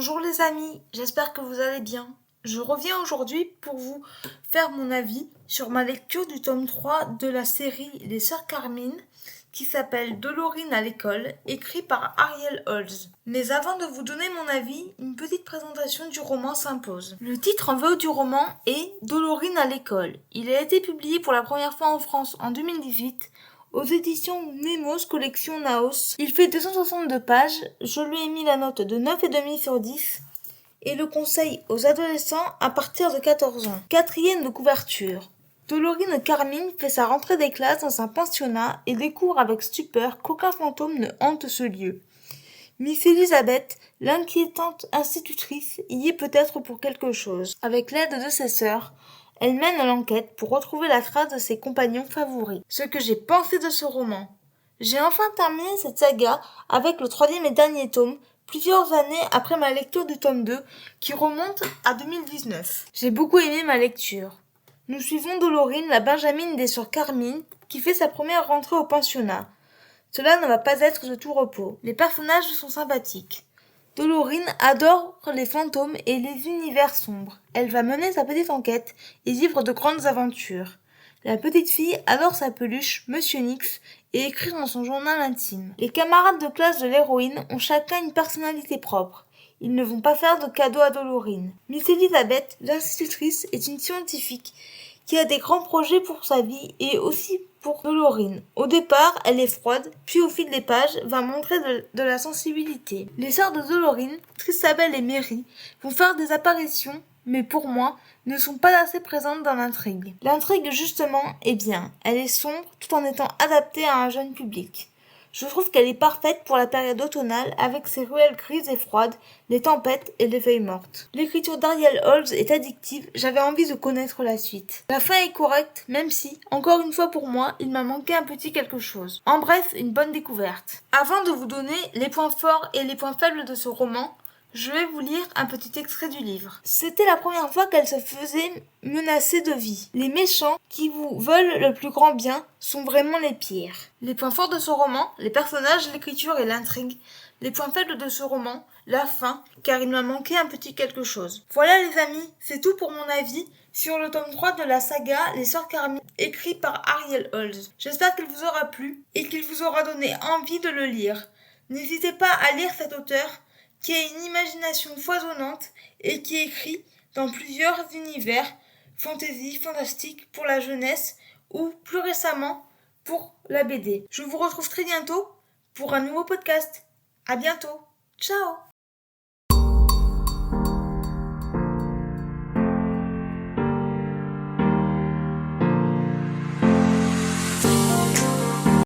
Bonjour les amis, j'espère que vous allez bien. Je reviens aujourd'hui pour vous faire mon avis sur ma lecture du tome 3 de la série Les Sœurs Carmine qui s'appelle Dolorine à l'école, écrit par Ariel Holz. Mais avant de vous donner mon avis, une petite présentation du roman s'impose. Le titre en VO du roman est Dolorine à l'école. Il a été publié pour la première fois en France en 2018 aux éditions Nemos Collection Naos. Il fait 262 pages, je lui ai mis la note de 9,5 sur 10 et le conseille aux adolescents à partir de 14 ans. Quatrième de couverture. Dolorine Carmine fait sa rentrée des classes dans un pensionnat et découvre avec stupeur qu'aucun fantôme ne hante ce lieu. Miss Elisabeth, l'inquiétante institutrice, y est peut-être pour quelque chose. Avec l'aide de ses sœurs, elle mène l'enquête pour retrouver la trace de ses compagnons favoris. Ce que j'ai pensé de ce roman. J'ai enfin terminé cette saga avec le 3e et dernier tome, plusieurs années après ma lecture du tome 2, qui remonte à 2019. J'ai beaucoup aimé ma lecture. Nous suivons Dolorine, la Benjamine des sœurs Carmine, qui fait sa première rentrée au pensionnat. Cela ne va pas être de tout repos. Les personnages sont sympathiques. Dolorine adore les fantômes et les univers sombres. Elle va mener sa petite enquête et vivre de grandes aventures. La petite fille adore sa peluche, Monsieur Nix, et écrire dans son journal intime. Les camarades de classe de l'héroïne ont chacun une personnalité propre. Ils ne vont pas faire de cadeaux à Dolorine. Miss Elisabeth, l'institutrice, est une scientifique qui a des grands projets pour sa vie et aussi pour Dolorine. Au départ, elle est froide, puis au fil des pages, va montrer de la sensibilité. Les sœurs de Dolorine, Tristabel et Mary, vont faire des apparitions, mais pour moi, ne sont pas assez présentes dans l'intrigue. L'intrigue, justement, est bien. Elle est sombre, tout en étant adaptée à un jeune public. Je trouve qu'elle est parfaite pour la période automnale avec ses ruelles grises et froides, les tempêtes et les feuilles mortes. L'écriture d'Ariel Holz est addictive, j'avais envie de connaître la suite. La fin est correcte, même si, encore une fois pour moi, il m'a manqué un petit quelque chose. En bref, une bonne découverte. Avant de vous donner les points forts et les points faibles de ce roman, je vais vous lire un petit extrait du livre. C'était la première fois qu'elle se faisait menacer de vie. Les méchants qui vous veulent le plus grand bien sont vraiment les pires. Les points forts de ce roman, les personnages, l'écriture et l'intrigue. Les points faibles de ce roman, la fin, car il m'a manqué un petit quelque chose. Voilà les amis, c'est tout pour mon avis sur le tome 3 de la saga Les Sœurs Carmine, écrit par Ariel Holz. J'espère qu'il vous aura plu et qu'il vous aura donné envie de le lire. N'hésitez pas à lire cet auteur qui a une imagination foisonnante et qui écrit dans plusieurs univers, fantasy, fantastique, pour la jeunesse ou plus récemment pour la BD. Je vous retrouve très bientôt pour un nouveau podcast. À bientôt. Ciao.